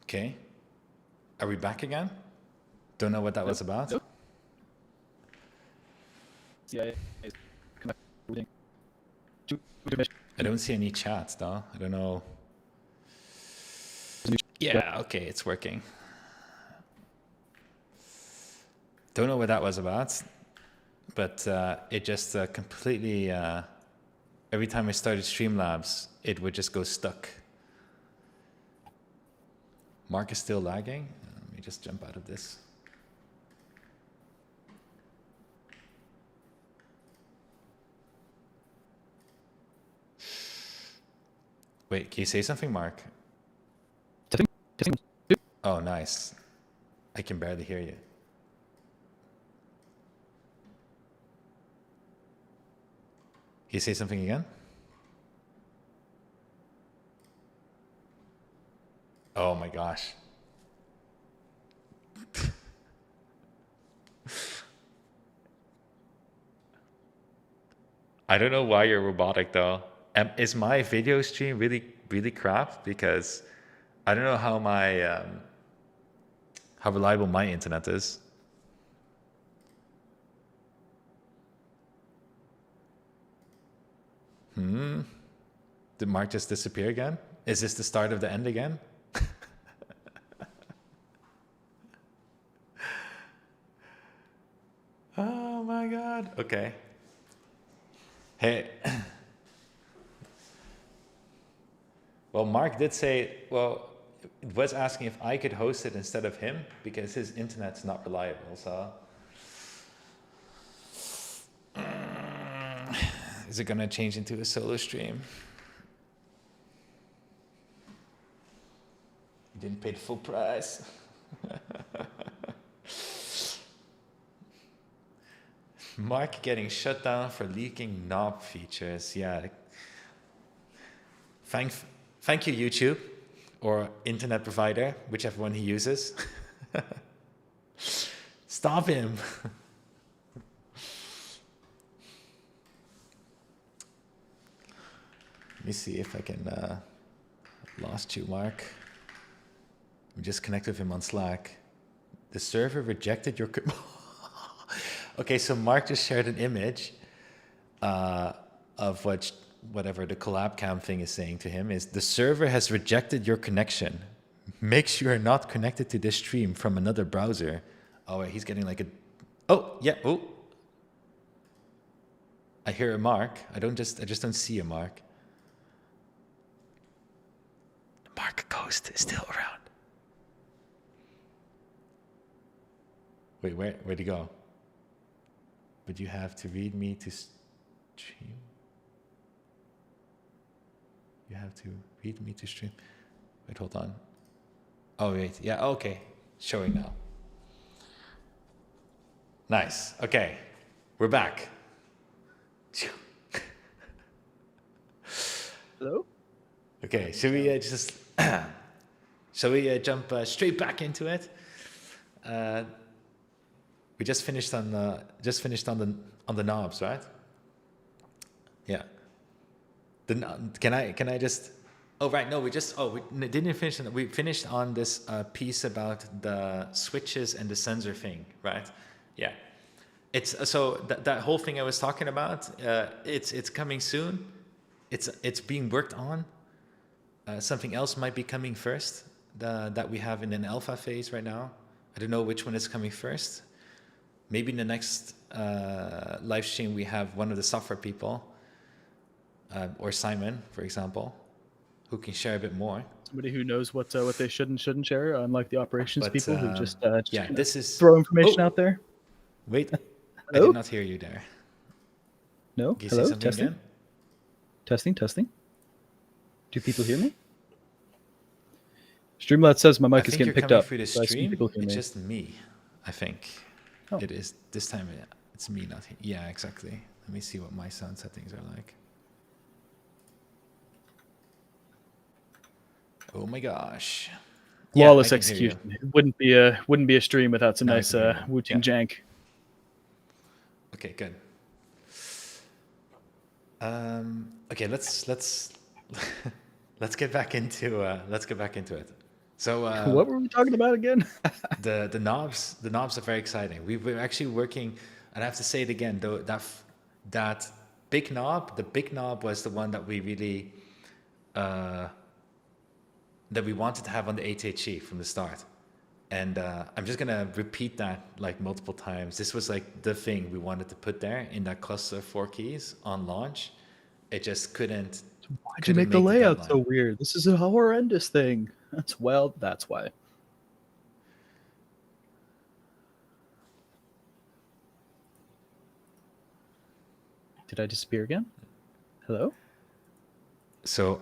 Okay. Are we back again? Don't know what that was about. Nope. Yeah. Come back. I don't see any chats though. I don't know. Yeah, okay, it's working. Don't know what that was about, but it just completely, every time I started Streamlabs, it would just go stuck. Mark is still lagging. Let me just jump out of this. Wait, can you say something, Mark? Oh, nice. I can barely hear you. Can you say something again? Oh my gosh. I don't know why you're robotic though. Is my video stream really crap? Because I don't know how my how reliable my internet is. Did Mark just disappear again? Is this the start of the end again? Oh my God. Okay. Hey. Well, Mark did say, well, it was asking if I could host it instead of him because his internet's not reliable. So is it going to change into a solo stream? You didn't pay the full price. Mark getting shut down for leaking knob features. Yeah. Thank you, YouTube, or internet provider, whichever one he uses. Stop him. Let me see if I can. Lost you, Mark. We just connected with him on Slack. The server rejected your. Okay, so Mark just shared an image of whatever the collab cam thing is saying to him is the server has rejected your connection. Make sure you're not connected to this stream from another browser. Oh, wait, he's getting like a. Oh, yeah. Oh, I hear a Mark. I just don't see a Mark. Mark Ghost is still around. Wait, where'd he go? Would you have to read me to stream? You have to read me to stream. Wait, hold on. Oh, wait. Yeah, okay. Showing now. Nice. Okay. We're back. Hello? Okay, should we just shall we jump straight back into it? We just finished on the knobs, right? Yeah. Can I just? Oh right, no, we didn't finish. We finished on this piece about the switches and the sensor thing, right? Yeah. It's so that whole thing I was talking about. It's coming soon. It's being worked on. Something else might be coming first that we have in an alpha phase right now. I don't know which one is coming first. Maybe in the next live stream we have one of the software people, or Simon, for example, who can share a bit more. Somebody who knows what they should and shouldn't share, unlike the operations people who just yeah, this is throw information out there. Wait, I did not hear you there. No. Can you Hello. say something Testing. again? Testing. Do people hear me? Streamlabs says my mic is getting picked up. Through the so stream. It's Just me, I think. Oh. It is this time. It's me, not him. Yeah, exactly. Let me see what my sound settings are like. Oh my gosh! Flawless execution. It wouldn't be a stream without some nice Wooting jank. Okay, good. Okay, let's let's get back into it. So What were we talking about again? the knobs are very exciting. We're actually working, and I have to say it again though, that big knob, the big knob was the one that we really that we wanted to have on the HHE from the start. And I'm just gonna repeat that like multiple times. This was like the thing we wanted to put there in that cluster of 4 keys on launch. It just couldn't Why'd you couldn't make the make the layout so deadline. weird? This is a horrendous thing. That's why. Did I disappear again? Hello? So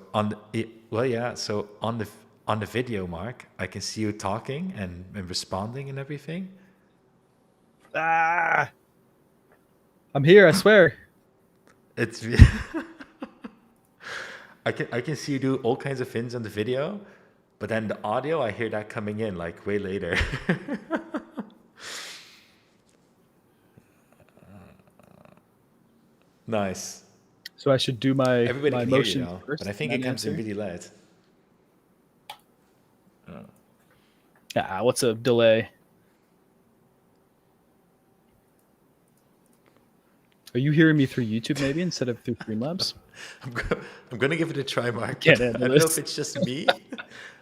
so on the video, Mark, I can see you talking and responding and everything. Ah! I'm here, I swear. It's I can see you do all kinds of things on the video, but then the audio I hear that coming in like way later. Nice. So I should do my Everybody can hear you motion now, first but I think and it then comes in answer. really late. What's a delay? Are you hearing me through YouTube maybe instead of through Streamlabs? I'm gonna give it a try, Mark. Can't I handle don't know if this. it's just me.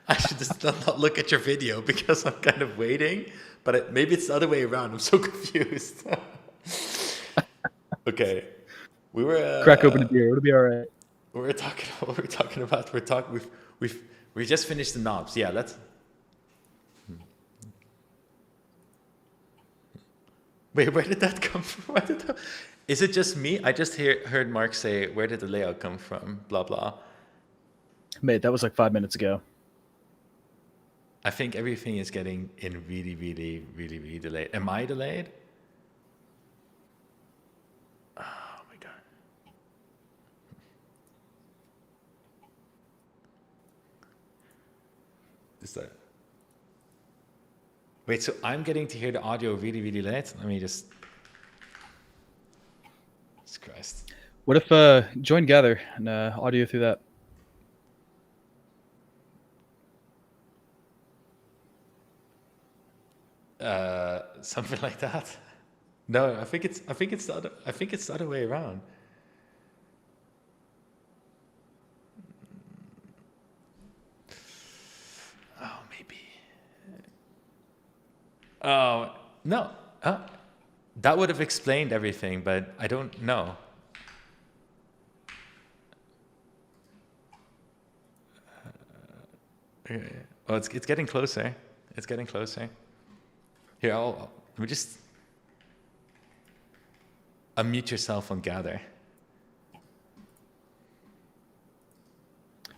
I should just not look at your video because I'm kind of waiting, but maybe it's the other way around. I'm so confused. Okay, we were Crack open a beer. It'll be all right. we were talking what we're talking about. We just finished the knobs. Yeah, let's. Wait, where did that come from? Is it just me? I just heard Mark say, "Where did the layout come from?" Blah blah. Mate, that was like 5 minutes ago. I think everything is getting in really, really, really, really delayed. Am I delayed? Oh my god. Is that? Wait, so I'm getting to hear the audio really, really late? Let me just. Jesus Christ. What if join gather and audio through that? Something like that. No, I think it's the other way around. Oh, maybe. Oh no. That would have explained everything, but I don't know. Okay. Oh, it's getting closer. It's getting closer. Here, let me just unmute yourself on Gather.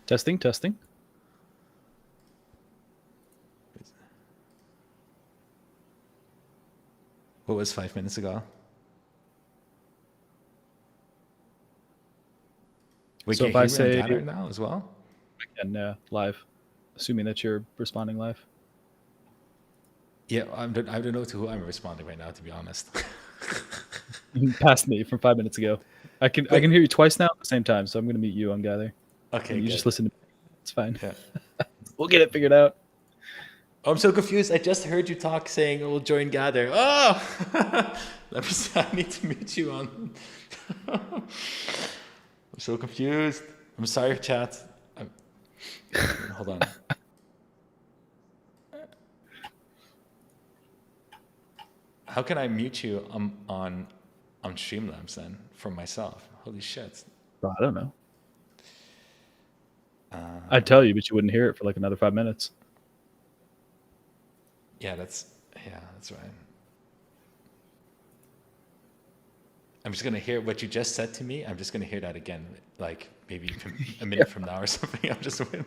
Testing. What was 5 minutes ago? We So can if I hear say you on Gather now as well? and live, assuming that you're responding live. Yeah, I don't know to who I'm responding right now, to be honest. Past me from 5 minutes ago. I can hear you twice now at the same time, so I'm going to mute you on gather. Okay, and you good. just listen to me. It's fine. Yeah. We'll get it figured out. Oh, I'm so confused. I just heard you talk saying we'll join Gather. Oh! Let me see. I need to mute you on. I'm so confused. I'm sorry, chat. Hold on. How can I mute you on Streamlabs then from myself? Holy shit. Bro, I don't know. I'd tell you, but you wouldn't hear it for like another 5 minutes. Yeah, that's right. I'm just gonna hear what you just said to me. I'm just gonna hear that again, like maybe a minute from now or something. I'm just waiting.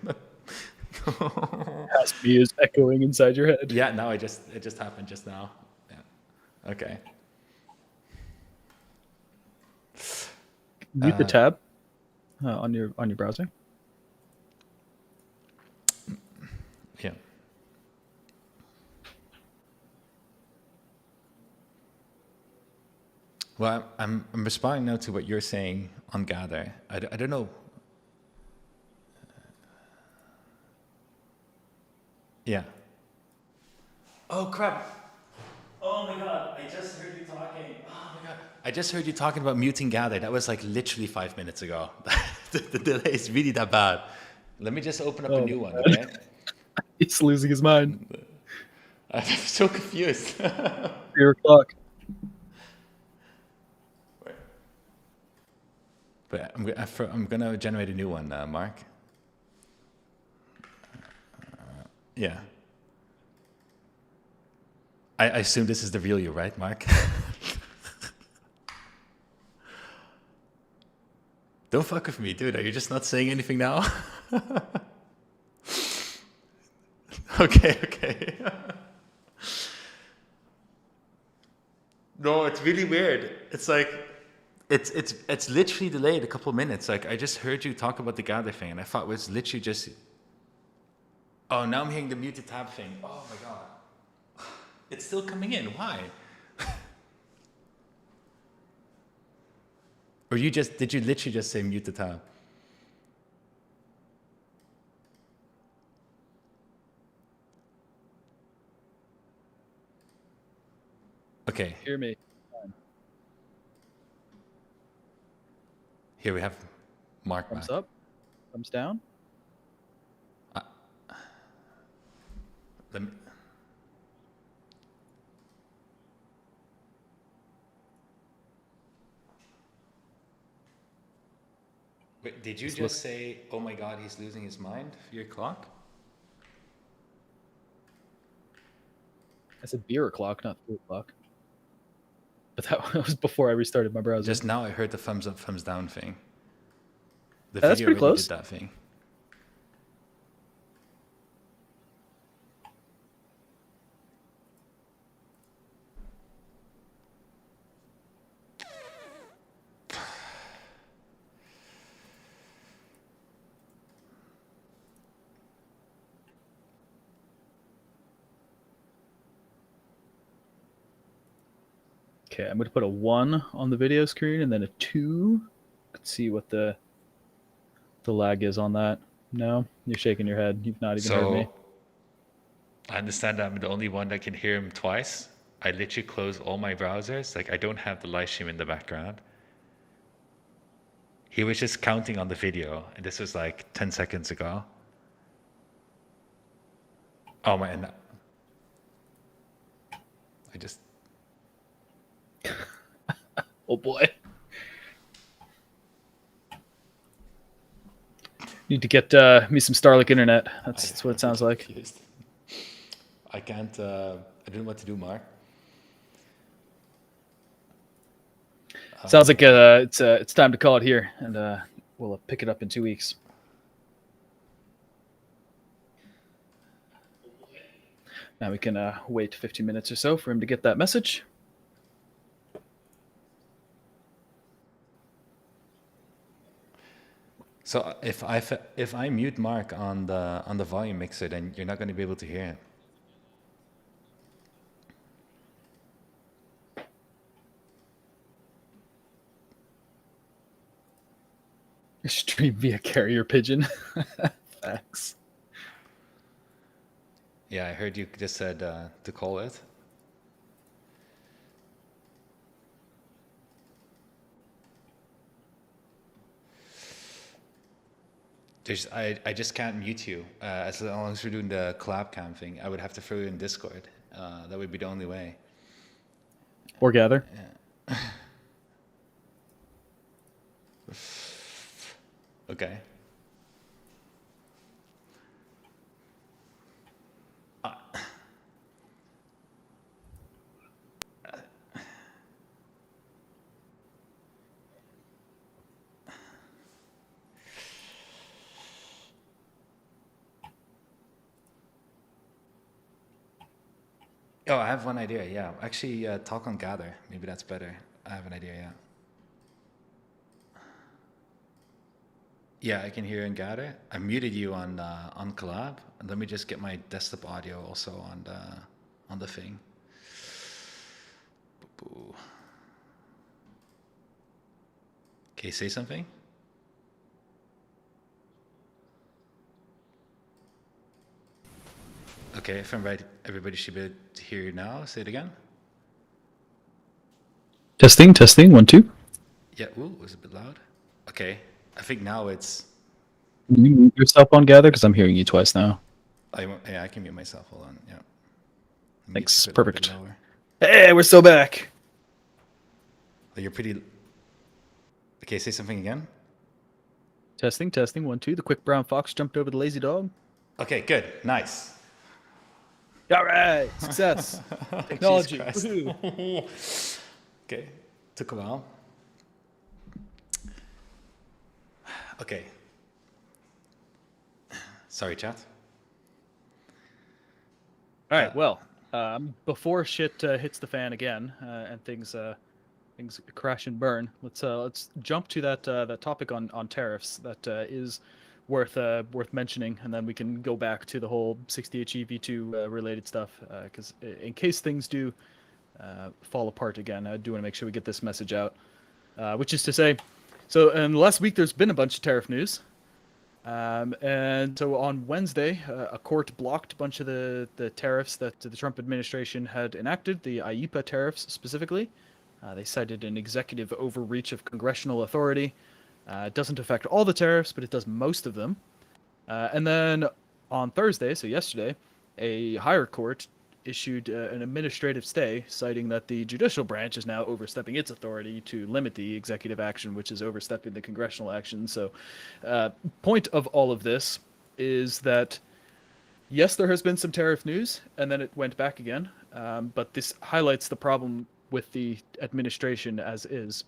Past me is echoing inside your head. Yeah, no, it just happened just now. Yeah. Okay. Mute the tab on your browser. Yeah. Well, I'm responding now to what you're saying on Gather. I don't know. Yeah. Oh crap! Oh my god! I just heard you talking. Oh my god! I just heard you talking about muting gather. That was like literally 5 minutes ago. The delay is really that bad. Let me just open up a Oh, new one, okay? he's losing his mind. I'm so confused. 3 o'clock. Wait. But I'm gonna generate a new one, Mark. Yeah. I assume this is the real you, right, Mark? Don't fuck with me, dude. Are you just not saying anything now? Okay. No, it's really weird. It's like it's literally delayed a couple of minutes. Like I just heard you talk about the gather thing, and I thought it was literally just. Oh, now I'm hearing the muted tab thing. Oh my god, it's still coming in. Why? Or did you literally just say mute the tab? Okay, Hear me. here we have Mark Thumbs back. up. Thumbs down. Let me, wait, did you just say, "Oh my God, he's losing his mind"? For your clock? I said beer o'clock, not 3 o'clock. But that was before I restarted my browser. Just now, I heard the thumbs up, thumbs down thing. The That's video pretty already close. did that thing. Okay, I'm going to put a 1 on the video screen and then a 2. Let's see what the lag is on that. No, you're shaking your head. You've not even heard me. I understand that I'm the only one that can hear him twice. I literally close all my browsers. Like I don't have the live stream in the background. He was just counting on the video, and this was like 10 seconds ago. Oh my! And I just. Oh boy. Need to get me some Starlink internet. That's what it sounds like. Confused. I can't. I don't know what to do, Mark. Sounds like it's time to call it here, and we'll pick it up in 2 weeks. Now we can wait 15 minutes or so for him to get that message. So if I mute Mark on the volume mixer, then you're not going to be able to hear him. Stream via carrier pigeon. Thanks. Yeah, I heard you just said to call it. I just can't mute you as long as we're doing the collab cam thing. I would have to throw you in Discord. That would be the only way. Or gather. Yeah. Okay. Oh, I have one idea. Yeah, actually, talk on gather. Maybe that's better. I have an idea. Yeah. Yeah, I can hear you in gather. I muted you on collab. And let me just get my desktop audio also on the thing. Boo-boo. Okay, say something. Okay. Okay, if I'm right, everybody should be able to hear you now. Say it again. Testing, testing, 1, 2. Yeah, ooh, it was a bit loud. Okay, I think now it's... Can you mute yourself on Gather? Because I'm hearing you twice now. Yeah, I can mute myself. Hold on. Yeah. Thanks. Mute a little bit Perfect. lower. Hey, we're still back. Oh, you're pretty... Okay, say something again. Testing, testing, 1, 2. The quick brown fox jumped over the lazy dog. Okay, good. Nice. All right, success. Technology. Jesus Woohoo. Okay, took a while. Okay. Sorry, chat. All right. Well, before shit hits the fan again and things crash and burn, let's jump to that topic on tariffs that is worth mentioning, and then we can go back to the whole 60HE V2 related stuff because in case things do fall apart again, I do want to make sure we get this message out, which is to say, so in the last week there's been a bunch of tariff news. And so on Wednesday, a court blocked a bunch of the tariffs that the Trump administration had enacted, the IEEPA tariffs specifically. They cited an executive overreach of congressional authority. It doesn't affect all the tariffs, but it does most of them. And then on Thursday, so yesterday, a higher court issued an administrative stay, citing that the judicial branch is now overstepping its authority to limit the executive action, which is overstepping the congressional action. So, point of all of this is that, yes, there has been some tariff news, and then it went back again. But this highlights the problem with the administration as is,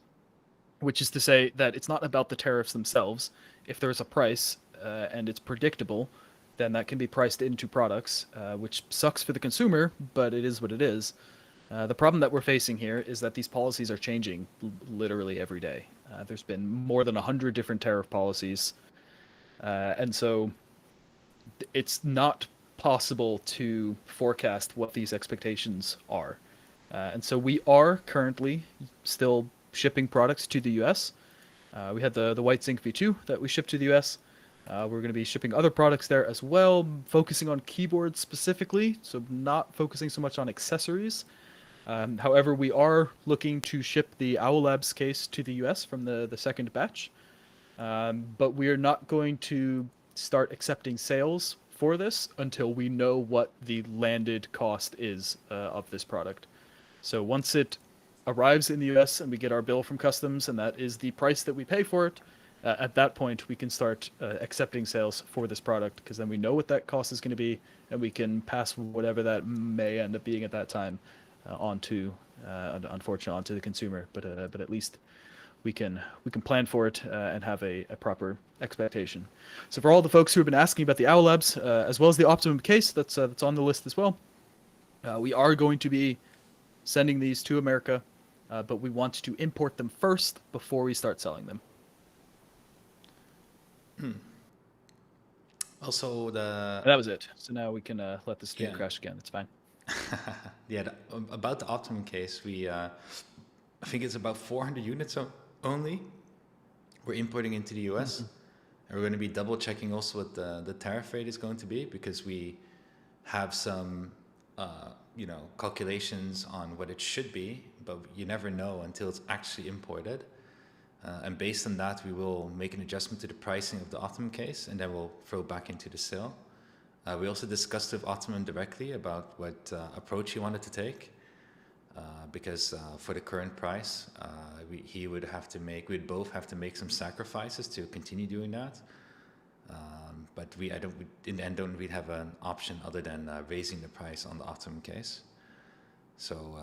which is to say that it's not about the tariffs themselves. If there's a price and it's predictable, then that can be priced into products, which sucks for the consumer, but it is what it is. The problem that we're facing here is that these policies are changing literally every day. There's been more than 100 different tariff policies, and so it's not possible to forecast what these expectations are. And so we are currently still shipping products to the U.S. We had the White Zinc V2 that we shipped to the U.S. We're going to be shipping other products there as well, focusing on keyboards specifically, so not focusing so much on accessories. However, we are looking to ship the Owl Labs case to the US from the second batch, but we are not going to start accepting sales for this until we know what the landed cost is of this product. So once it arrives in the US and we get our bill from customs, and that is the price that we pay for it, at that point we can start accepting sales for this product, because then we know what that cost is going to be, and we can pass whatever that may end up being at that time unfortunately onto the consumer. But at least we can plan for it and have a proper expectation. So for all the folks who have been asking about the Owl Labs, as well as the Optimum case that's on the list as well, we are going to be sending these to America, but we want to import them first before we start selling them. Also, And that was it. So now we can let the stream crash again. It's fine. yeah, about the Optimum case, we I think it's about 400 units only we're importing into the US. Mm-hmm. And we're going to be double checking also what the tariff rate is going to be, because we have some calculations on what it should be, but you never know until it's actually imported. And based on that, we will make an adjustment to the pricing of the Optimum case, and then we'll throw back into the sale. We also discussed with Optimum directly about what approach he wanted to take, because for the current price, we'd both have to make some sacrifices to continue doing that. But in the end, don't really have an option other than raising the price on the Optimum case. So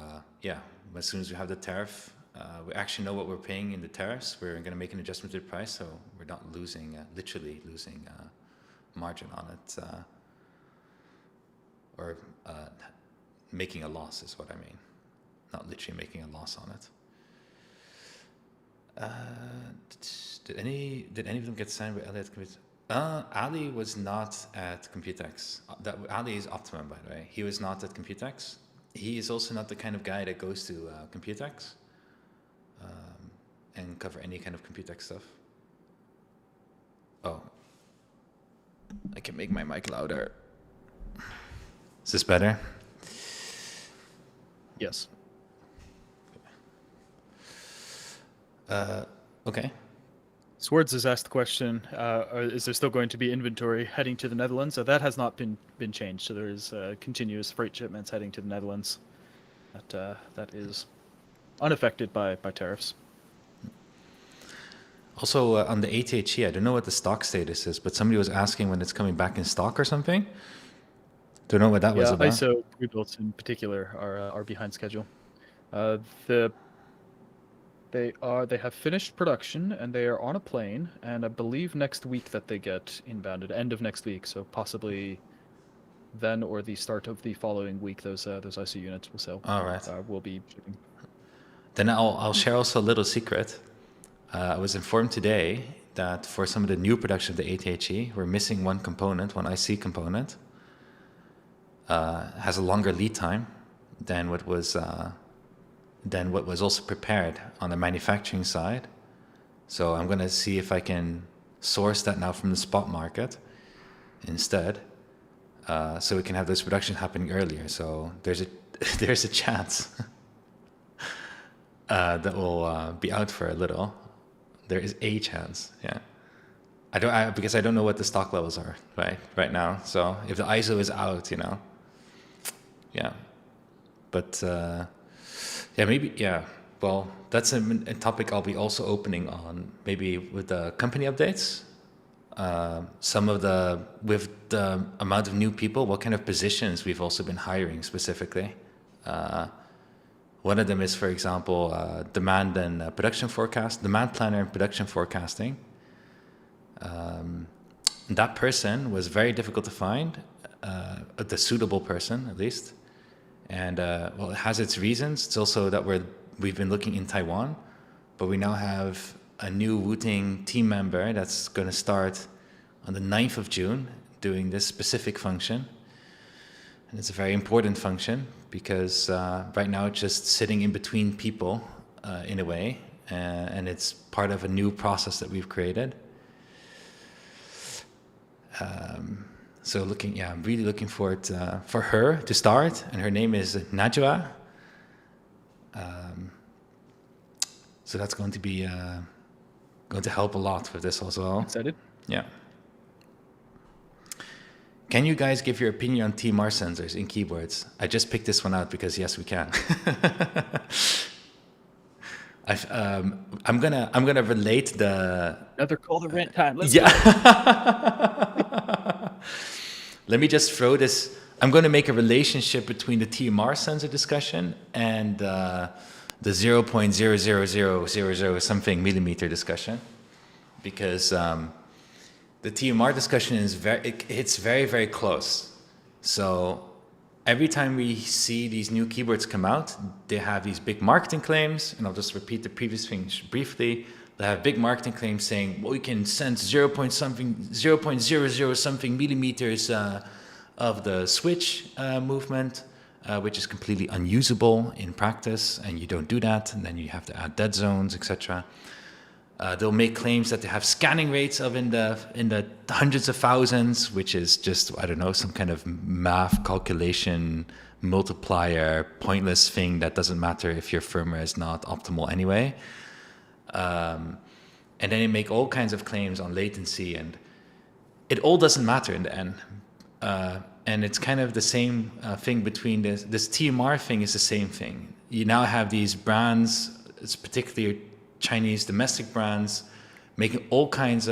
as soon as we have the tariff, we actually know what we're paying in the tariffs. We're going to make an adjustment to the price, so we're not literally losing margin on it, or making a loss is what I mean. Not literally making a loss on it. Did any of them get signed by Ali at Computex? Ali was not at Computex. Ali is Optimum, by the way. He was not at Computex. He is also not the kind of guy that goes to Computex and cover any kind of Computex stuff. Oh, I can make my mic louder. Is this better? Yes. Okay. Swords has asked the question: is there still going to be inventory heading to the Netherlands? So that has not been changed. So there is continuous freight shipments heading to the Netherlands. That is unaffected by tariffs. Also, on the ATHE, I don't know what the stock status is, but somebody was asking when it's coming back in stock or something. Don't know what that was Yeah, about. ISO pre-builts in particular are behind schedule. They have finished production and they are on a plane, and I believe next week that they get inbounded, end of next week. So possibly then or the start of the following week, those ISO units will sell. All right. Will be shipping. Then I'll share also a little secret. I was informed today that for some of the new production of the ATHE, we're missing one component, one IC component. Has a longer lead time than what was also prepared on the manufacturing side. So I'm going to see if I can source that now from the spot market instead, so we can have this production happening earlier. So there's a chance that will be out for a little. There is a chance, yeah. Because I don't know what the stock levels are right now. So if the ISO is out, yeah. But well, that's a topic I'll be also opening on, maybe with the company updates. With the amount of new people, what kind of positions we've also been hiring specifically. One of them is, for example, demand planner and production forecasting. That person was very difficult to find, the suitable person at least. And well, it has its reasons. It's also that we've been looking in Taiwan, but we now have a new Wooting team member that's going to start on the 9th of June doing this specific function. And it's a very important function because right now it's just sitting in between people in a way, and it's part of a new process that we've created. So I'm really looking forward for her to start, and her name is Najwa. So that's going to be going to help a lot with this as well. Excited? Yeah. Can you guys give your opinion on TMR sensors in keyboards? I just picked this one out because yes, we can. I'm gonna relate the Another Calder rant time. Let's go. Let me just throw this. I'm going to make a relationship between the TMR sensor discussion and the 0.00000 something millimeter discussion, because the TMR discussion it's very, very close. So every time we see these new keyboards come out, they have these big marketing claims, and I'll just repeat the previous thing briefly. They have big marketing claims saying, well, we can sense 0.00 something millimeters of the switch movement, which is completely unusable in practice, and you don't do that, and then you have to add dead zones, etc. They'll make claims that they have scanning rates of in the hundreds of thousands, which is just, I don't know, some kind of math calculation multiplier, pointless thing that doesn't matter if your firmware is not optimal anyway. And then they make all kinds of claims on latency, and it all doesn't matter in the end. And it's kind of the same thing between this TMR thing is the same thing. You now have these brands, it's particularly Chinese domestic brands, opening all kinds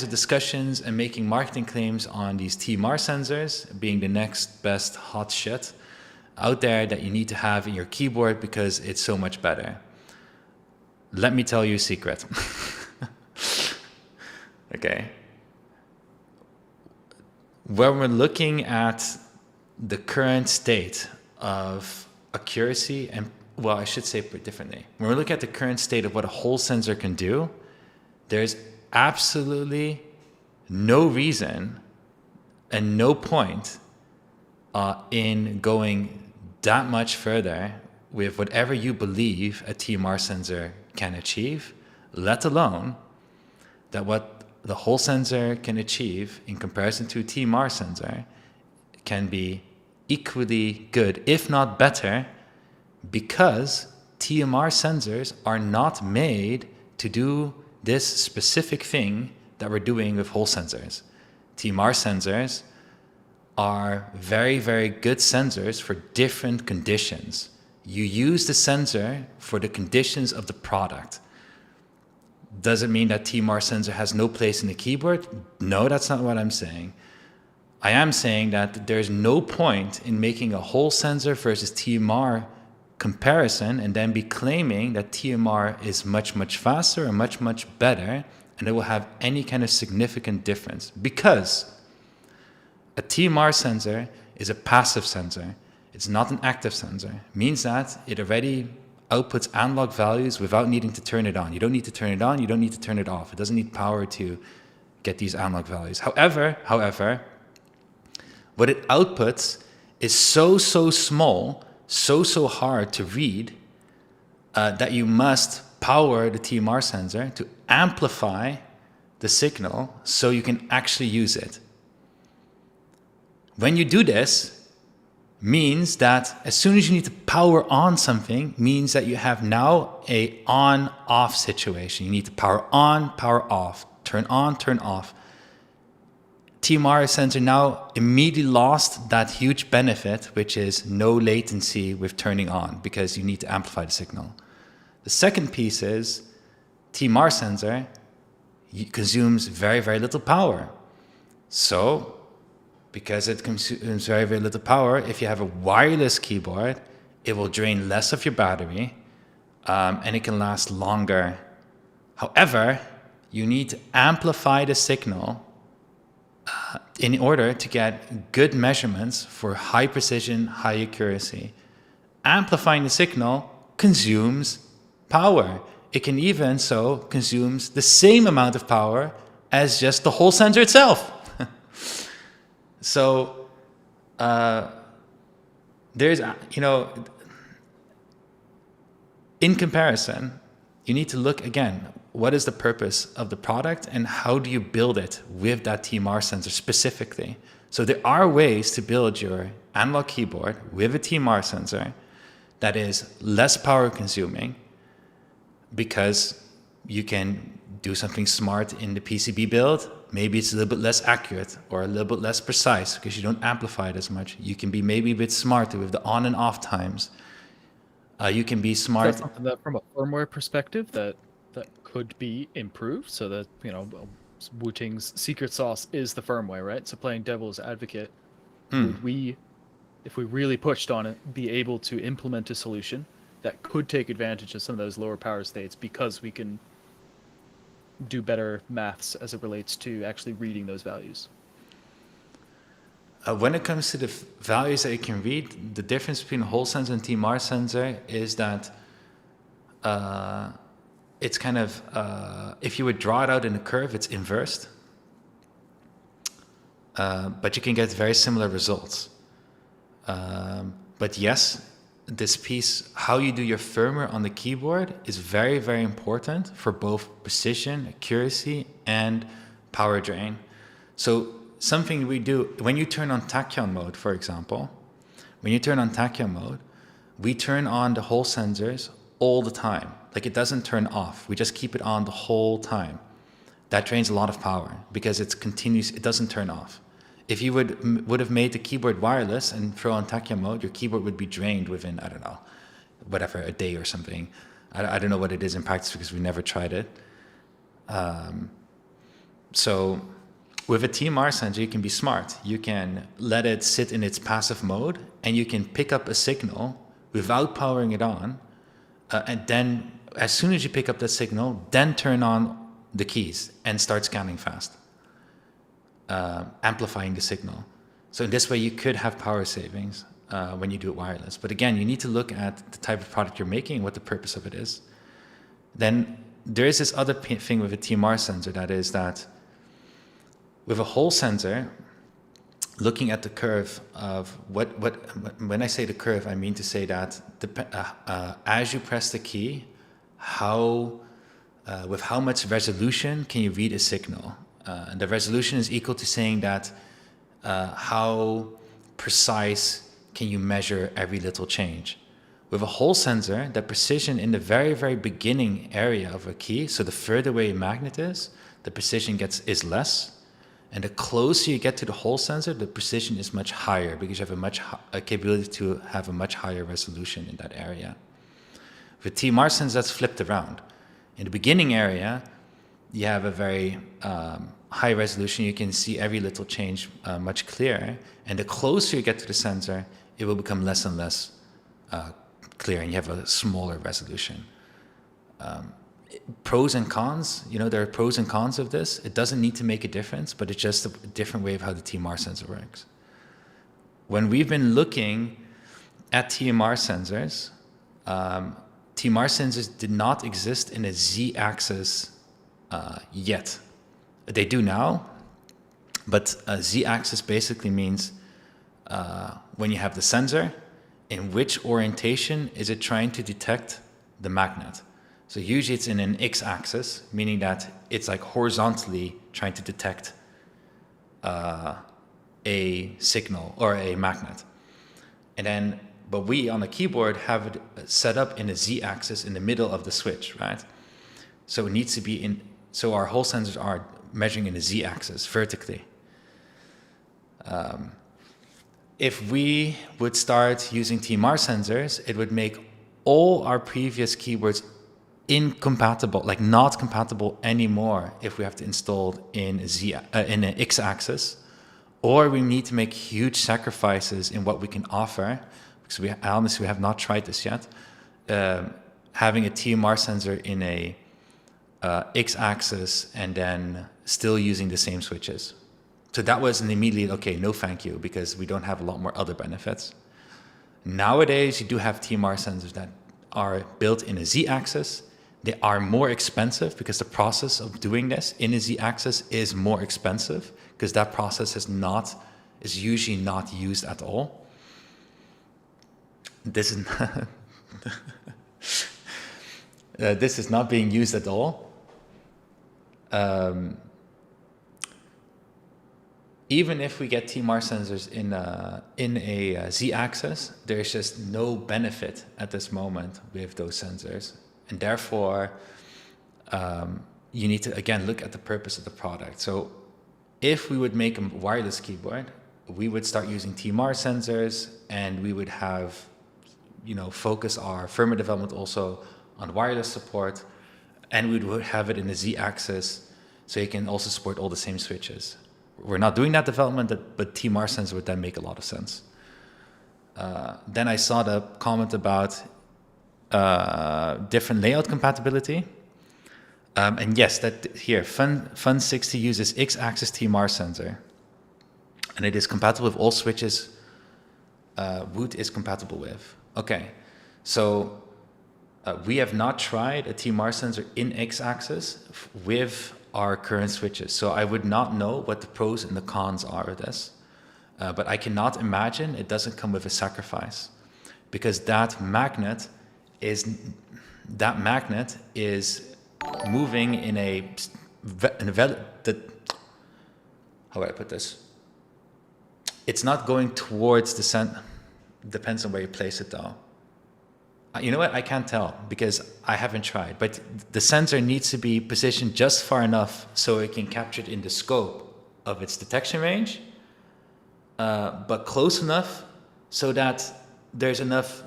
of discussions and making marketing claims on these TMR sensors being the next best hot shit out there that you need to have in your keyboard because it's so much better. Let me tell you a secret. Okay. When we're looking at the current state of accuracy, and well, I should say it differently. When we look at the current state of what a Hall sensor can do, there's absolutely no reason and no point in going that much further with whatever you believe a TMR sensor can achieve, let alone that what the Hall sensor can achieve in comparison to a TMR sensor can be equally good, if not better, because TMR sensors are not made to do this specific thing that we're doing with Hall sensors. TMR sensors are very, very good sensors for different conditions. You use the sensor for the conditions of the product. Does it mean that TMR sensor has no place in the keyboard? No, that's not what I'm saying. I am saying that there's no point in making a Hall sensor versus TMR comparison and then be claiming that TMR is much, much faster and much, much better, and it will have any kind of significant difference. Because a TMR sensor is a passive sensor. It's not an active sensor. It means that it already outputs analog values without needing to turn it on. You don't need to turn it on, you don't need to turn it off. It doesn't need power to get these analog values. However, what it outputs is so small, so hard to read, that you must power the TMR sensor to amplify the signal so you can actually use it. When you do this, means that as soon as you need to power on something, means that you have now a on-off situation. You need to power on, power off, turn on, turn off. TMR sensor now immediately lost that huge benefit, which is no latency with turning on, because you need to amplify the signal. The second piece is TMR sensor consumes very, very little power. So, because it consumes very, very little power, if you have a wireless keyboard, it will drain less of your battery, and it can last longer. However, you need to amplify the signal in order to get good measurements for high precision, high accuracy. Amplifying the signal consumes power. It can even so consumes the same amount of power as just the Hall sensor itself. So there's, in comparison, you need to look again, what is the purpose of the product and how do you build it with that TMR sensor specifically? So there are ways to build your analog keyboard with a TMR sensor that is less power consuming, because you can do something smart in the PCB build. Maybe it's a little bit less accurate or a little bit less precise because you don't amplify it as much. You can be maybe a bit smarter with the on and off times. You can be smart. That's something that, from a firmware perspective, that could be improved, so that Wooting's secret sauce is the firmware, right? So playing devil's advocate, would we, if we really pushed on it, be able to implement a solution that could take advantage of some of those lower power states because we can do better maths as it relates to actually reading those values? When it comes to the values that you can read, the difference between a Hall sensor and TMR sensor is that it's kind of, if you would draw it out in a curve, it's inversed. But you can get very similar results. But yes, this piece, how you do your firmware on the keyboard, is very, very important for both precision, accuracy, and power drain. So something we do, when you turn on tachyon mode, for example, when you turn on tachyon mode, we turn on the Hall sensors all the time. Like, it doesn't turn off. We just keep it on the whole time. That drains a lot of power because it's continuous, it doesn't turn off. If you would have made the keyboard wireless and throw on tachyon mode, your keyboard would be drained within, I don't know, whatever, a day or something. I don't know what it is in practice because we never tried it. So with a TMR sensor, you can be smart. You can let it sit in its passive mode, and you can pick up a signal without powering it on. And then as soon as you pick up that signal, then turn on the keys and start scanning fast. Amplifying the signal. So in this way, you could have power savings when you do it wireless. But again, you need to look at the type of product you're making, what the purpose of it is. Then there is this other thing with a TMR sensor, that is that with a Hall sensor, looking at the curve of when I say the curve, I mean to say that as you press the key, with how much resolution can you read a signal? And the resolution is equal to saying that how precise can you measure every little change. With a Hall sensor, the precision in the very, very beginning area of a key, so the further away a magnet is, the precision is less. And the closer you get to the Hall sensor, the precision is much higher because you have a capability to have a much higher resolution in that area. With TMR sensors, that's flipped around. In the beginning area, you have a very high resolution. You can see every little change much clearer. And the closer you get to the sensor, it will become less and less clear, and you have a smaller resolution. Pros and cons, there are pros and cons of this. It doesn't need to make a difference, but it's just a different way of how the TMR sensor works. When we've been looking at TMR sensors, TMR sensors did not exist in a z-axis yet. They do now, but a z-axis basically means when you have the sensor, in which orientation is it trying to detect the magnet. So usually it's in an x-axis, meaning that it's like horizontally trying to detect a signal or a magnet. But we on the keyboard have it set up in a z-axis in the middle of the switch, right? So it needs to be so our Hall sensors are measuring in the z-axis vertically. If we would start using TMR sensors, it would make all our previous keyboards incompatible, like not compatible anymore if we have to install in an x-axis, or we need to make huge sacrifices in what we can offer, because we honestly have not tried this yet. Having a TMR sensor in a x-axis and then still using the same switches. So that was an immediate, okay, no thank you, because we don't have a lot more other benefits. Nowadays, you do have TMR sensors that are built in a z-axis. They are more expensive because the process of doing this in a z-axis is more expensive, because that process is usually not used at all. This is this is not being used at all. Even if we get TMR sensors in a z-axis, there's just no benefit at this moment with those sensors. And therefore, you need to, again, look at the purpose of the product. So if we would make a wireless keyboard, we would start using TMR sensors, and we would have, focus our firmware development also on wireless support, and we would have it in the z-axis, so you can also support all the same switches. We're not doing that development, but TMR sensor would then make a lot of sense. Then I saw the comment about different layout compatibility. And yes, that here, Fun60 uses x-axis TMR sensor. And it is compatible with all switches Woot is compatible with. Okay, so we have not tried a TMR sensor in x-axis with our current switches. So I would not know what the pros and the cons are of this. But I cannot imagine it doesn't come with a sacrifice, because that magnet is moving in how do I put this? It's not going towards the center. Depends on where you place it though. You know what? I can't tell because I haven't tried. But the sensor needs to be positioned just far enough so it can capture it in the scope of its detection range, but close enough so that there's enough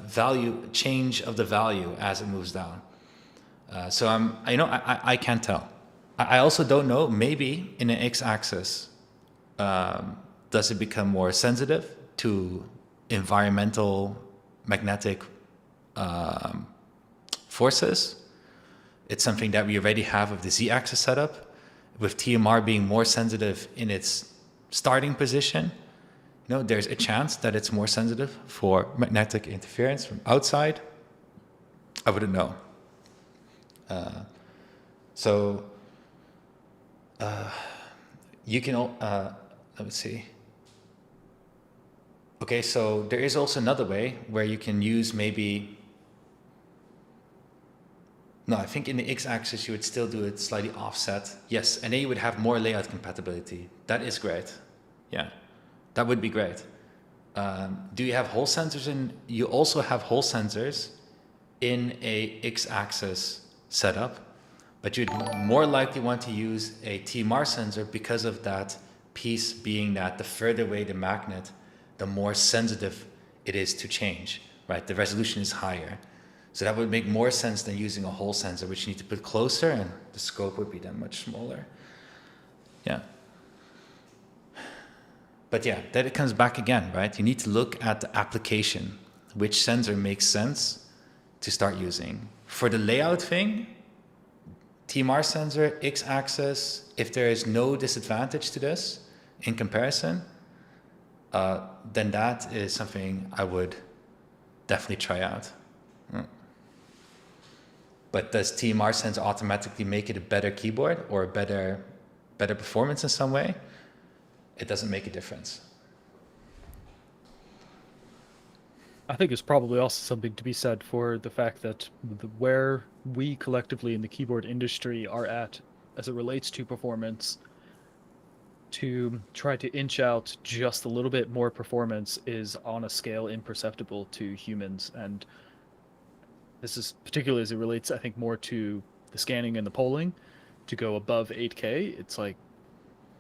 change of the value as it moves down. So I can't tell. I also don't know. Maybe in an x-axis, does it become more sensitive to environmental magnetic forces? It's something that we already have with the z-axis setup, with TMR being more sensitive in its starting position. There's a chance that it's more sensitive for magnetic interference from outside. I wouldn't know. You can, let me see. Okay, so there is also another way where you can use maybe, no, I think in the x-axis you would still do it slightly offset. Yes, and then you would have more layout compatibility. That is great. Yeah, that would be great. do you have Hall sensors in? You also have Hall sensors in a X-axis setup, but you'd more likely want to use a TMR sensor because of that piece being that the further away the magnet, the more sensitive it is to change, right? The resolution is higher. So that would make more sense than using a Hall sensor, which you need to put closer, and the scope would be then much smaller. Yeah. But yeah, then it comes back again, right? You need to look at the application, which sensor makes sense to start using. For the layout thing, TMR sensor, X-axis, if there is no disadvantage to this in comparison, then that is something I would definitely try out. But does TMR sensor automatically make it a better keyboard or a better performance in some way? It doesn't make a difference. I think it's probably also something to be said for the fact that where we collectively in the keyboard industry are at as it relates to performance, to try to inch out just a little bit more performance is on a scale imperceptible to humans. And this is particularly as it relates, I think, more to the scanning and the polling. To go above 8K, it's like,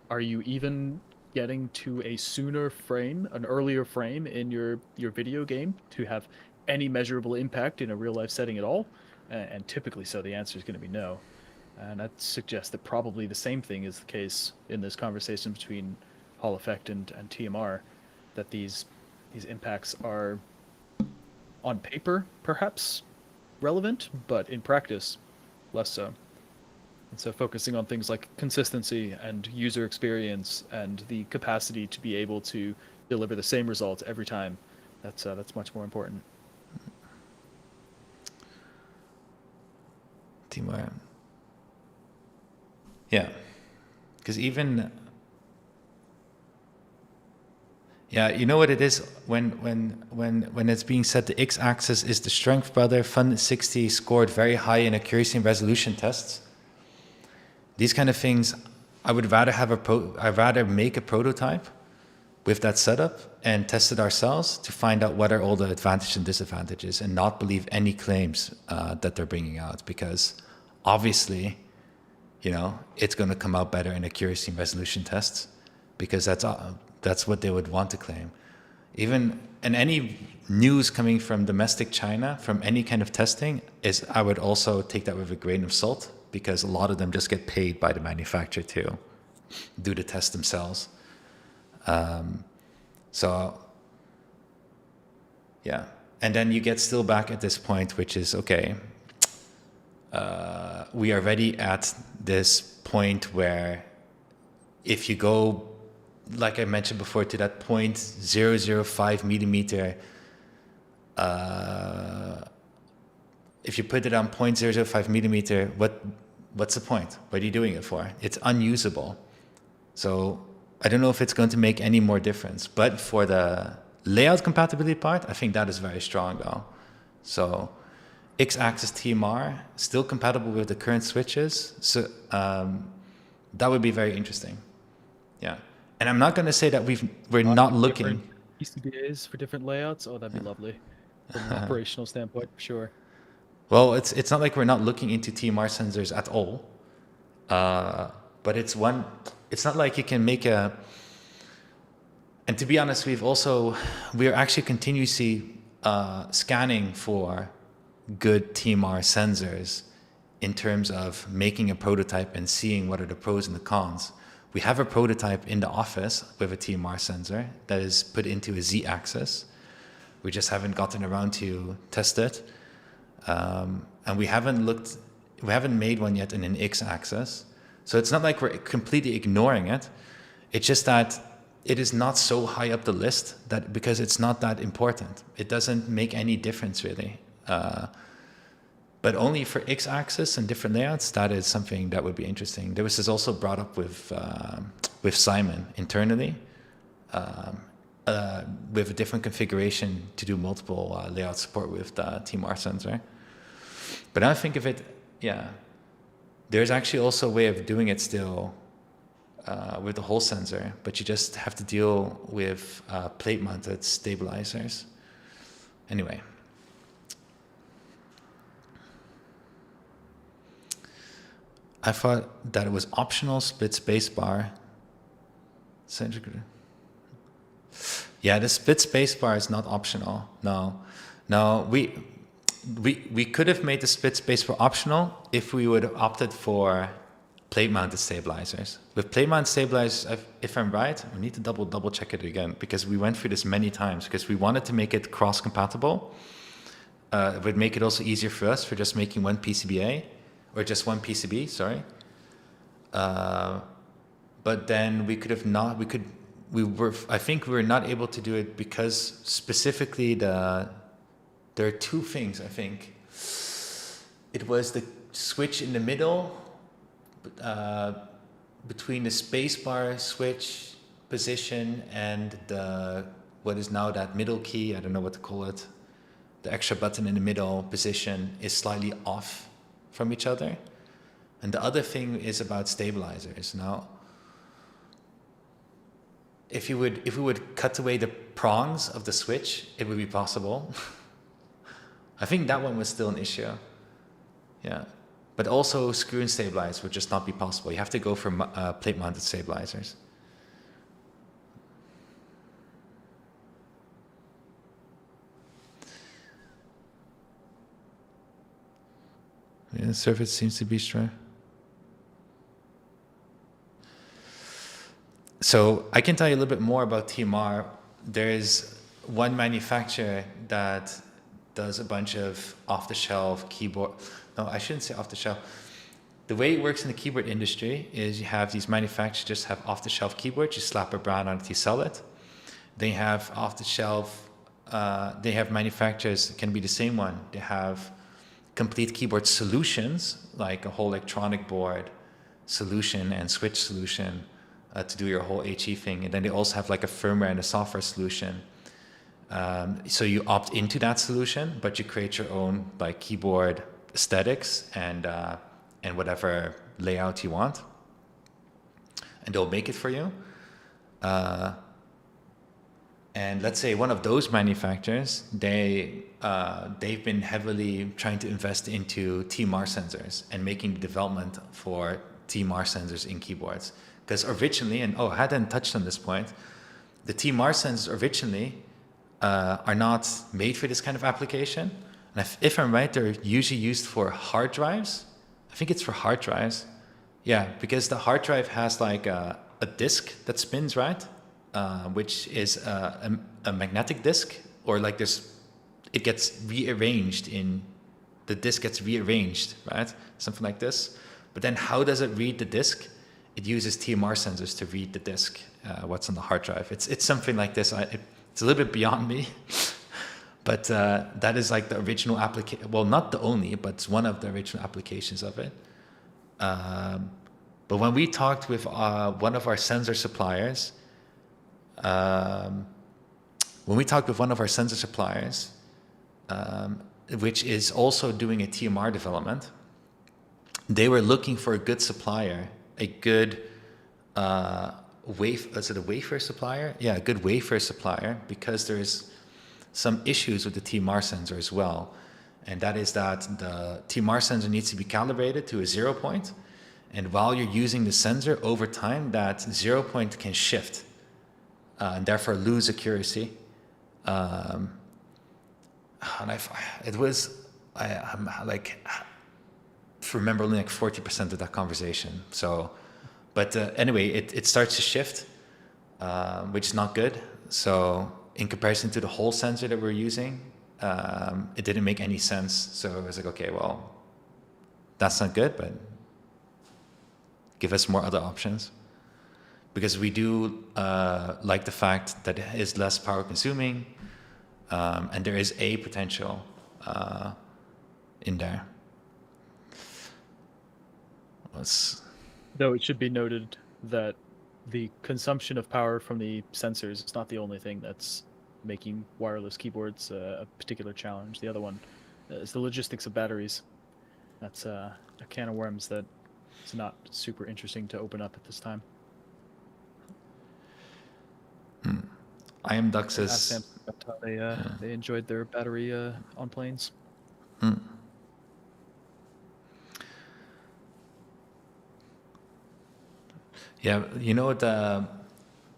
are you even getting to a sooner frame, an earlier frame in your video game to have any measurable impact in a real life setting at all? And typically so the answer is going to be no. And that suggests that probably the same thing is the case in this conversation between Hall effect and TMR, that these impacts are on paper perhaps relevant, but in practice less so. And so focusing on things like consistency and user experience and the capacity to be able to deliver the same results every time, that's much more important. TMR. Yeah, because even, yeah, you know what it is when it's being said the X-axis is the strength brother. Fun60 scored very high in accuracy and resolution tests. These kind of things, I would rather I'd rather make a prototype with that setup and test it ourselves to find out what are all the advantages and disadvantages, and not believe any claims that they're bringing out, because obviously, you know, it's going to come out better in accuracy and resolution tests, because that's what they would want to claim. Even and any news coming from domestic China from any kind of testing is, I would also take that with a grain of salt, because a lot of them just get paid by the manufacturer to do the test themselves. So yeah, and then you get still back at this point, which is okay. We are already at this point where if you go, like I mentioned before, to that 0.005 millimeter, if you put it on 0.005 millimeter, what's the point? What are you doing it for? It's unusable. So I don't know if it's going to make any more difference. But for the layout compatibility part, I think that is very strong though. So X-axis TMR, still compatible with the current switches. So that would be very interesting. Yeah. And I'm not going to say that we're not looking. PCBAs for different layouts? Oh, that'd be lovely. From an operational standpoint, for sure. Well, it's not like we're not looking into TMR sensors at all. But it's not like you can make a, and to be honest, we're actually continuously scanning for good TMR sensors in terms of making a prototype and seeing what are the pros and the cons. We have a prototype in the office with a TMR sensor that is put into a Z-axis. We just haven't gotten around to test it. And we haven't made one yet in an X-axis. So it's not like we're completely ignoring it. It's just that it is not so high up the list that because it's not that important. It doesn't make any difference really. But only for X-axis and different layouts, that is something that would be interesting. This is also brought up with Simon internally, with a different configuration to do multiple layout support with the TMR sensor. But I think of it, yeah, there's actually also a way of doing it still with the Hall sensor, but you just have to deal with plate-mounted stabilizers. Anyway. I thought that it was optional split spacebar. Yeah, the split spacebar is not optional. No, we could have made the split spacebar optional if we would have opted for plate-mounted stabilizers. With plate-mounted stabilizers, if I'm right, we need to double check it again, because we went through this many times, because we wanted to make it cross-compatible. It would make it also easier for us for just making one PCBA, or just one PCB, sorry. But then we could have not, I think we were not able to do it because specifically there are two things, I think. It was the switch in the middle, between the spacebar switch position and what is now that middle key, I don't know what to call it. The extra button in the middle position is slightly off from each other. And the other thing is about stabilizers. Now, if we would cut away the prongs of the switch, it would be possible. I think that one was still an issue. Yeah. But also screw and stabilize would just not be possible. You have to go for plate-mounted stabilizers. Yeah, the surface seems to be strong. So I can tell you a little bit more about TMR. There's one manufacturer that does a bunch of off-the-shelf keyboard. No, I shouldn't say off-the-shelf. The way it works in the keyboard industry is you have these manufacturers just have off-the-shelf keyboards. You slap a brand on it, you sell it. They have off-the-shelf. They have manufacturers. It can be the same one. They have complete keyboard solutions, like a whole electronic board solution and switch solution to do your whole HE thing. And then they also have like a firmware and a software solution. So you opt into that solution, but you create your own like keyboard aesthetics and whatever layout you want. And they'll make it for you. And let's say one of those manufacturers, they've been heavily trying to invest into TMR sensors and making the development for TMR sensors in keyboards. Because originally, and I hadn't touched on this point, the TMR sensors originally are not made for this kind of application. And if I'm right, they're usually used for hard drives. I think it's for hard drives. Yeah, because the hard drive has like a disk that spins, right? Which is a magnetic disk, or like it gets rearranged the disk gets rearranged, right? Something like this. But then how does it read the disk? It uses TMR sensors to read the disk, what's on the hard drive. It's something like this. It's a little bit beyond me, but that is like the original application. Well, not the only, but it's one of the original applications of it. But when we talked with one of our sensor suppliers, which is also doing a TMR development, they were looking for a good supplier, a good wafer supplier? Yeah, a good wafer supplier, because there's some issues with the TMR sensor as well. And that is that the TMR sensor needs to be calibrated to a 0 point. And while you're using the sensor over time, that 0 point can shift and therefore lose accuracy. And I'm like, remember only like 40% of that conversation. So, but anyway, it starts to shift, which is not good. So in comparison to the whole sensor that we're using, it didn't make any sense. So I was like, okay, well, that's not good, but give us more other options. Because we do like the fact that it is less power consuming, and there is a potential in there. Though it should be noted that the consumption of power from the sensors is not the only thing that's making wireless keyboards a particular challenge. The other one is the logistics of batteries. That's a can of worms that it's not super interesting to open up at this time. IMDux Ask is Samsung about how they enjoyed their battery on planes. yeah. You know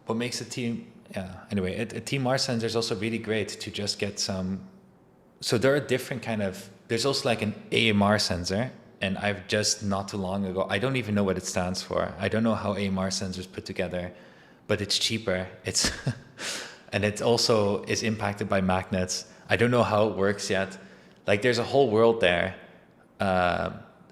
what makes a team? Yeah. Anyway, a TMR sensor is also really great to just get some. So there are different kind of. There's also like an AMR sensor, and I've just not too long ago. I don't even know what it stands for. I don't know how AMR sensors put together, but it's cheaper. It's and it also is impacted by magnets. I don't know how it works yet. Like there's a whole world there.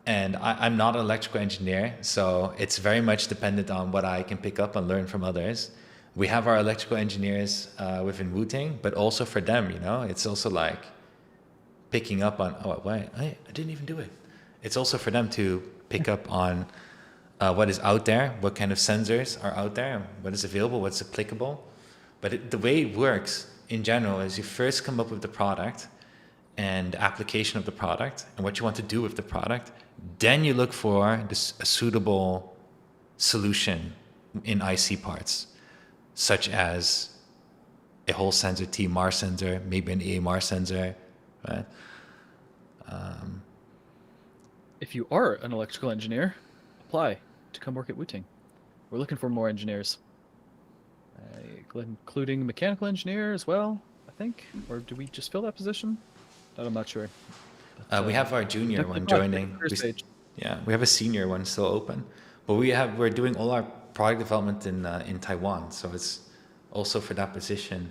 And I'm not an electrical engineer, so it's very much dependent on what I can pick up and learn from others. We have our electrical engineers within Wooting, but also for them, it's also like picking up on, oh, wait, I didn't even do it. It's also for them to pick up on what is out there, what kind of sensors are out there, what is available, what's applicable. But the way it works in general is you first come up with the product and application of the product and what you want to do with the product. Then you look for a suitable solution in IC parts, such as a whole sensor, TMR sensor, maybe an AMR sensor, right? If you are an electrical engineer, apply to come work at Wooting. We're looking for more engineers, including mechanical engineer as well, I think. Or do we just fill that position? I'm not sure. But, we have our junior one joining. We have a senior one still open, but we're doing all our product development in Taiwan. So it's also for that position,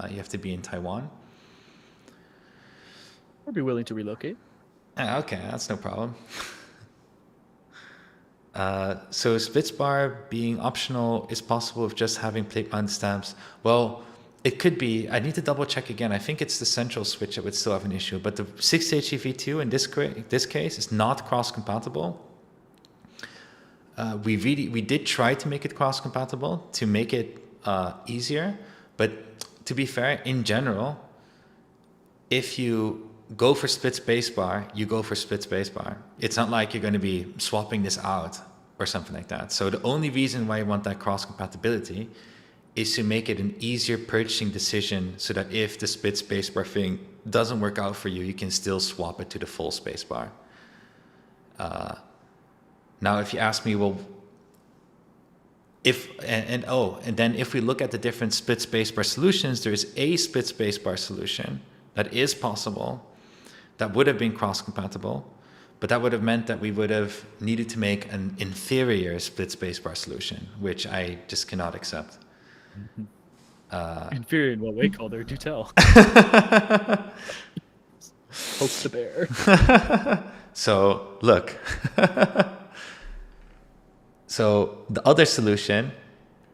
you have to be in Taiwan. I'd be willing to relocate. Okay, that's no problem. So splits bar being optional is possible with just having plate mount stamps. Well, it could be. I need to double check again. I think it's the central switch that would still have an issue, but the 60HEV2 in this case is not cross compatible. We did try to make it cross compatible to make it easier, but to be fair, in general, if you go for split spacebar, you go for split spacebar. It's not like you're going to be swapping this out or something like that. So the only reason why you want that cross compatibility is to make it an easier purchasing decision, so that if the split spacebar thing doesn't work out for you, you can still swap it to the full spacebar. Now, if you ask me, well, and then if we look at the different split spacebar solutions, there is a split spacebar solution that is possible, that would have been cross-compatible, but that would have meant that we would have needed to make an inferior split spacebar solution, which I just cannot accept. Inferior in what way, Calder? Do tell. Poke the bear. So, look. So the other solution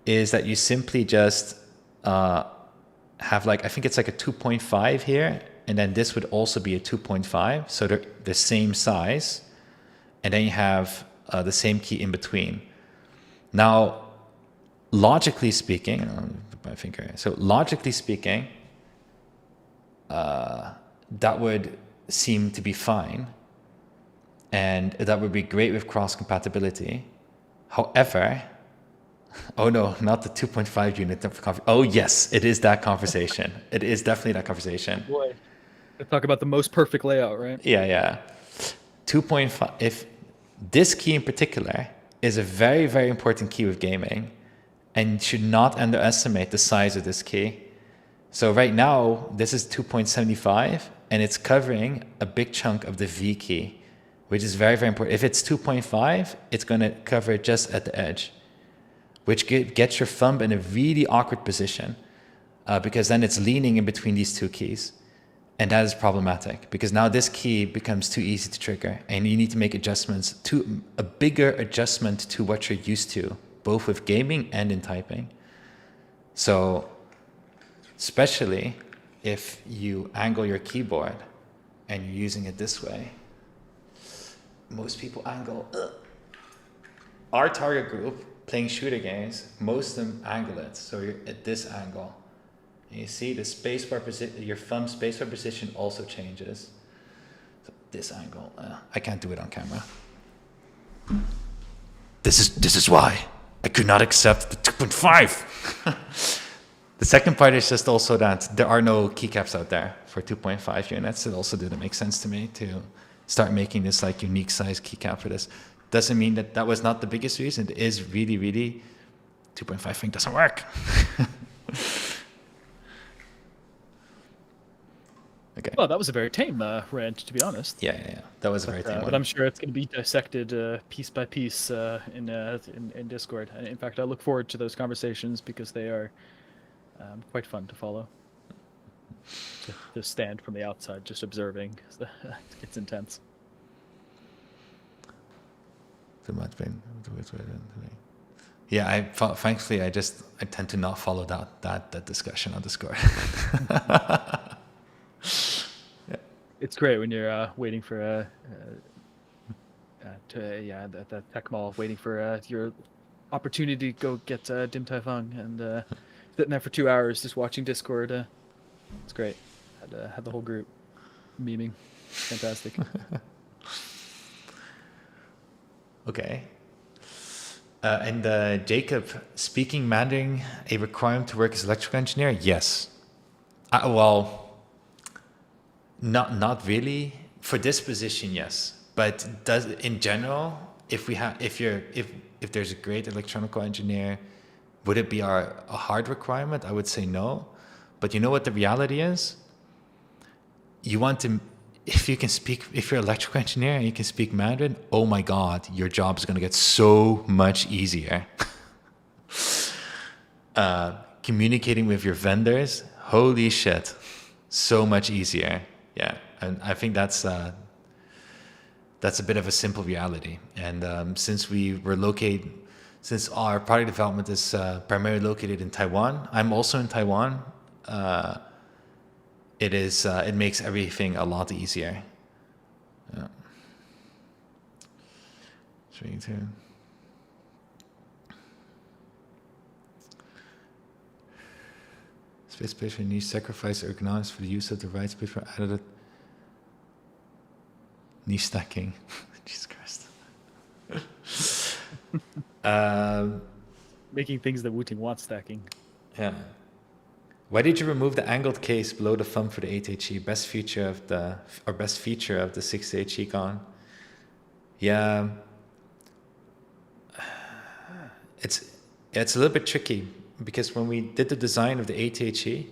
is that you simply just have like, I think it's like a 2.5 here, and then this would also be a 2.5, so they're the same size, and then you have the same key in between. Now, logically speaking, that would seem to be fine, and that would be great with cross compatibility. However, oh no, not the 2.5 unit. Oh yes, it is that conversation. It is definitely that conversation. Boy, let's talk about the most perfect layout, right? Yeah. 2.5. If this key in particular is a very, very important key with gaming, and should not underestimate the size of this key. So right now, this is 2.75, and it's covering a big chunk of the V key, which is very, very important. If it's 2.5, it's going to cover it just at the edge, which gets your thumb in a really awkward position, because then it's leaning in between these two keys. And that is problematic, because now this key becomes too easy to trigger, and you need to make adjustments to a bigger adjustment to what you're used to, both with gaming and in typing. So especially if you angle your keyboard and you're using it this way, most people angle. Our target group playing shooter games, most of them angle it, so you're at this angle. And you see the spacebar position, your thumb spacebar position also changes. So this angle, I can't do it on camera. This is why I could not accept the 2.5. The second part is just also that there are no keycaps out there for 2.5 units. It also didn't make sense to me to start making this like unique size keycap for this. Doesn't mean that that was not the biggest reason. It is really, really 2.5 thing doesn't work. Okay. Well, that was a very tame rant, to be honest. Yeah. That was a very tame But one. I'm sure it's going to be dissected piece by piece in Discord. In fact, I look forward to those conversations because they are quite fun to follow. To stand from the outside, just observing, it's intense. Too much pain. Yeah, thankfully I tend to not follow that discussion on Discord. It's great when you're waiting for that tech mall, waiting for your opportunity to go get Dim Tai Fung, and sitting there for 2 hours just watching Discord. It's great. Had the whole group memeing. Fantastic. Okay. And Jacob, speaking Mandarin a requirement to work as electrical engineer? Yes. Well, not really. For this position, yes. But does in general, if there's a great electronical engineer, would it be a hard requirement? I would say no. But you know what the reality is? You want to, if you're an electrical engineer and you can speak Mandarin, oh my God, your job is going to get so much easier. Communicating with your vendors, holy shit, so much easier. Yeah, and I think that's a bit of a simple reality. And since our product development is primarily located in Taiwan, I'm also in Taiwan. It makes everything a lot easier. Yeah. Space station needs sacrifice ergonomics for the use of the right space for added niche stacking. Jesus Christ. Making things that Wooting wants stacking. Yeah. Why did you remove the angled case below the thumb for the 8HE? Best feature of the 6HE gone. Yeah. It's a little bit tricky because when we did the design of the 8HE,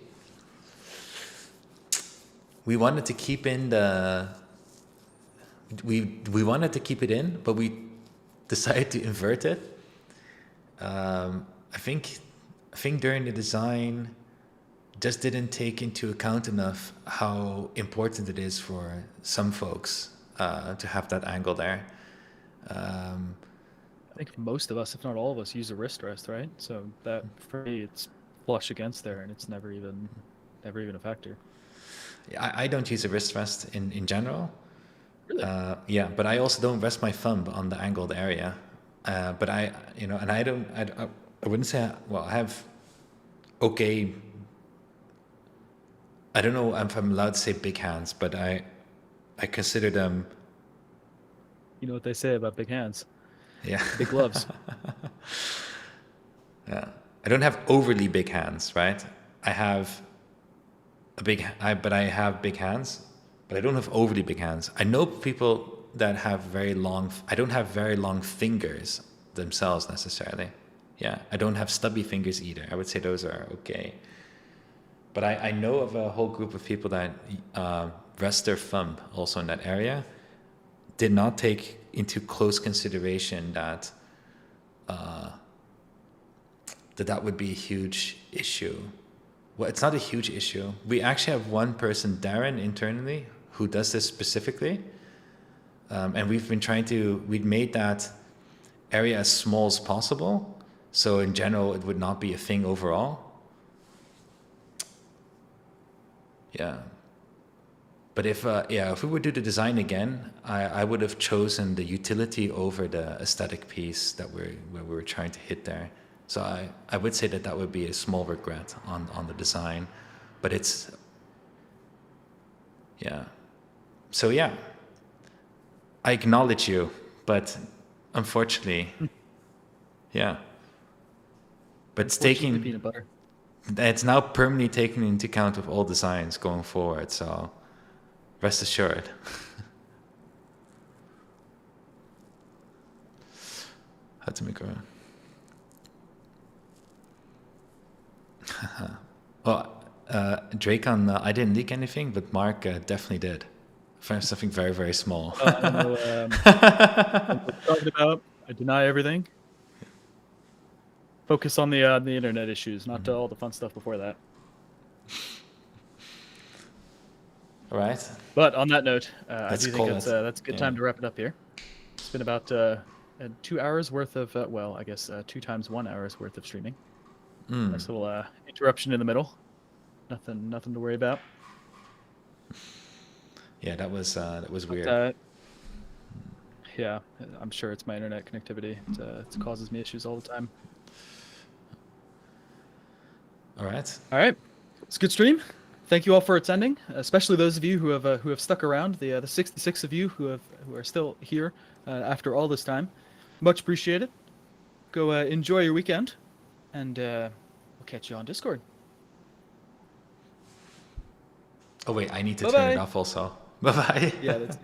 we wanted to keep in we wanted to keep it in, but we decided to invert it. I think during the design, just didn't take into account enough how important it is for some folks to have that angle there. I think most of us, if not all of us, use a wrist rest, right? So that for me, it's flush against there, and it's never even a factor. Yeah, I don't use a wrist rest in general. Really? Yeah, but I also don't rest my thumb on the angled area. But I wouldn't say. Well, I have okay. I don't know if I'm allowed to say big hands, but I consider them. You know what they say about big hands? Yeah. Big gloves. Yeah. I don't have overly big hands, right? I have big hands, but I don't have overly big hands. I know people that have I don't have very long fingers themselves necessarily. Yeah. I don't have stubby fingers either. I would say those are okay. But I know of a whole group of people that rest their thumb also in that area, did not take into close consideration that that would be a huge issue. Well, it's not a huge issue. We actually have one person, Darren, internally, who does this specifically. And we've made that area as small as possible. So in general, it would not be a thing overall. Yeah. But if we would do the design again, I would have chosen the utility over the aesthetic piece that we were trying to hit there. So I would say that would be a small regret on the design, but it's, yeah. So yeah, I acknowledge you, but unfortunately, yeah. But Unfortunately, peanut butter. it's now permanently taken into account of all designs going forward. So rest assured. How to make a. Well, Drake on I didn't leak anything, but Mark definitely did. Found something very, very small. I don't know what we're talking about. I deny everything. Focus on the internet issues, not all the fun stuff before that. All right. But on that note, I Let's do call think it. that's a good time to wrap it up here. It's been about 2 hours worth of, well, I guess 2 times 1 hour's worth of streaming. Nice little interruption in the middle. Nothing to worry about. Yeah, that was weird. But, yeah, I'm sure it's my internet connectivity. It causes me issues all the time. All right. All right, it's a good stream. Thank you all for attending, especially those of you who have stuck around. The 66 of you who are still here after all this time, much appreciated. Go enjoy your weekend, and we'll catch you on Discord. Oh wait, I need to Bye-bye. turn it off also. Bye bye. Yeah, that's